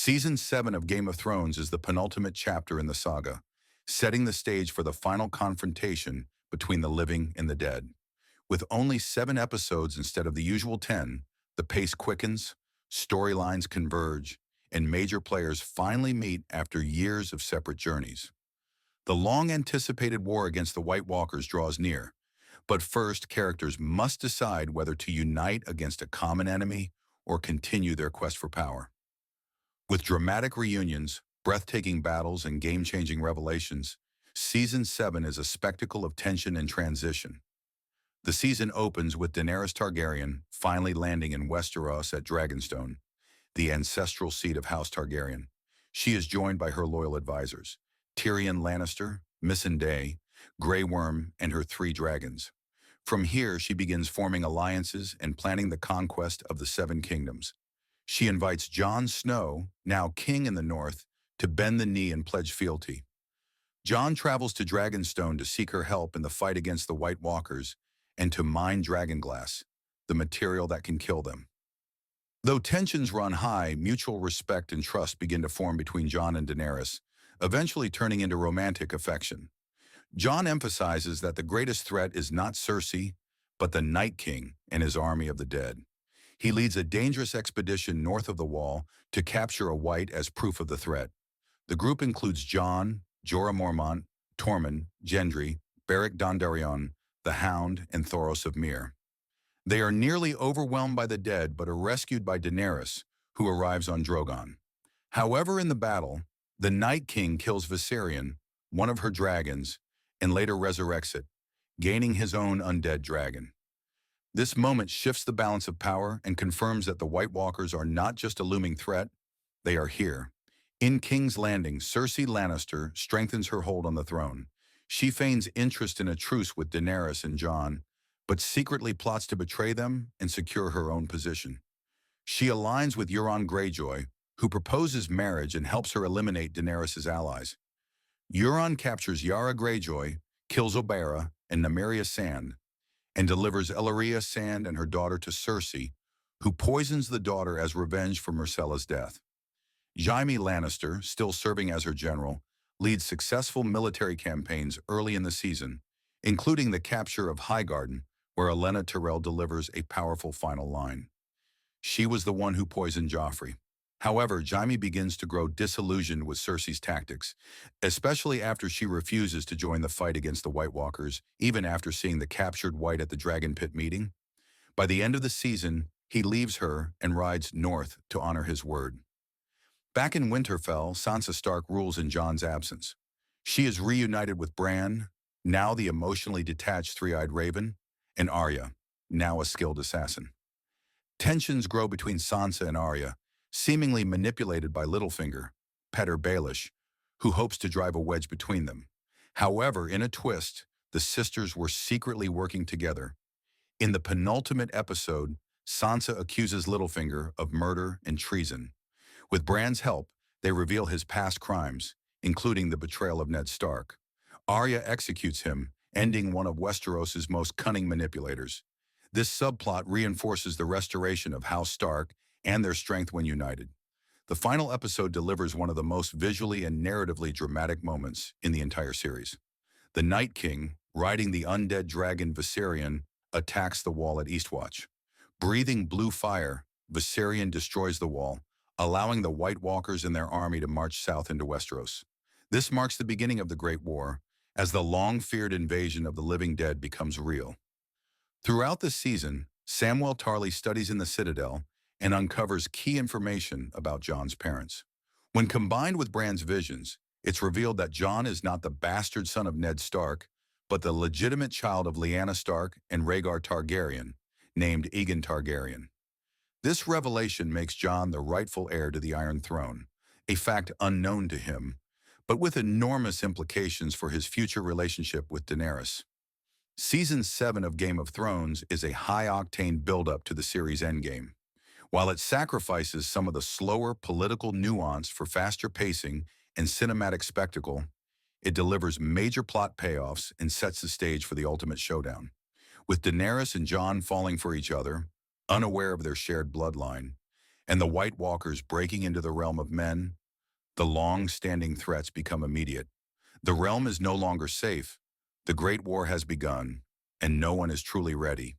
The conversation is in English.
Season 7 of Game of Thrones is the penultimate chapter in the saga, setting the stage for the final confrontation between the living and the dead. With only 7 episodes instead of the usual 10, the pace quickens, storylines converge, and major players finally meet after years of separate journeys. The long-anticipated war against the White Walkers draws near, but first, characters must decide whether to unite against a common enemy or continue their quest for power. With dramatic reunions, breathtaking battles, and game-changing revelations, Season 7 is a spectacle of tension and transition. The season opens with Daenerys Targaryen finally landing in Westeros at Dragonstone, the ancestral seat of House Targaryen. She is joined by her loyal advisors, Tyrion Lannister, Missandei, Grey Worm, and her 3 dragons. From here, she begins forming alliances and planning the conquest of the 7 kingdoms. She invites Jon Snow, now king in the north, to bend the knee and pledge fealty. Jon travels to Dragonstone to seek her help in the fight against the White Walkers and to mine dragonglass, the material that can kill them. Though tensions run high, mutual respect and trust begin to form between Jon and Daenerys, eventually turning into romantic affection. Jon emphasizes that the greatest threat is not Cersei, but the Night King and his army of the dead. He leads a dangerous expedition north of the Wall to capture a White as proof of the threat. The group includes Jon, Jorah Mormont, Tormund, Gendry, Beric Dondarrion, the Hound, and Thoros of Myr. They are nearly overwhelmed by the dead but are rescued by Daenerys, who arrives on Drogon. However, in the battle, the Night King kills Viserion, one of her dragons, and later resurrects it, gaining his own undead dragon. This moment shifts the balance of power and confirms that the White Walkers are not just a looming threat, they are here. In King's Landing, Cersei Lannister strengthens her hold on the throne. She feigns interest in a truce with Daenerys and Jon, but secretly plots to betray them and secure her own position. She aligns with Euron Greyjoy, who proposes marriage and helps her eliminate Daenerys' allies. Euron captures Yara Greyjoy, kills Oberyn and Nymeria Sand, and delivers Ellaria Sand and her daughter to Cersei, who poisons the daughter as revenge for Myrcella's death. Jaime Lannister, still serving as her general, leads successful military campaigns early in the season, including the capture of Highgarden, where Olenna Tyrell delivers a powerful final line. She was the one who poisoned Joffrey. However, Jaime begins to grow disillusioned with Cersei's tactics, especially after she refuses to join the fight against the White Walkers, even after seeing the captured White at the Dragon Pit meeting. By the end of the season, he leaves her and rides north to honor his word. Back in Winterfell, Sansa Stark rules in Jon's absence. She is reunited with Bran, now the emotionally detached three-eyed raven, and Arya, now a skilled assassin. Tensions grow between Sansa and Arya, seemingly manipulated by Littlefinger, Petyr Baelish, who hopes to drive a wedge between them. However, in a twist, the sisters were secretly working together. In the penultimate episode, Sansa accuses Littlefinger of murder and treason. With Bran's help, they reveal his past crimes, including the betrayal of Ned Stark. Arya executes him, ending one of Westeros' most cunning manipulators. This subplot reinforces the restoration of House Stark and their strength when united. The final episode delivers one of the most visually and narratively dramatic moments in the entire series. The Night King, riding the undead dragon Viserion, attacks the wall at Eastwatch. Breathing blue fire, Viserion destroys the wall, allowing the White Walkers and their army to march south into Westeros. This marks the beginning of the Great War, as the long-feared invasion of the living dead becomes real. Throughout the season, Samwell Tarly studies in the Citadel and uncovers key information about Jon's parents. When combined with Bran's visions, it's revealed that Jon is not the bastard son of Ned Stark, but the legitimate child of Lyanna Stark and Rhaegar Targaryen, named Aegon Targaryen. This revelation makes Jon the rightful heir to the Iron Throne, a fact unknown to him, but with enormous implications for his future relationship with Daenerys. Season 7 of Game of Thrones is a high-octane build-up to the series' endgame. While it sacrifices some of the slower political nuance for faster pacing and cinematic spectacle, it delivers major plot payoffs and sets the stage for the ultimate showdown. With Daenerys and Jon falling for each other, unaware of their shared bloodline, and the White Walkers breaking into the realm of men, the long-standing threats become immediate. The realm is no longer safe. The Great War has begun, and no one is truly ready.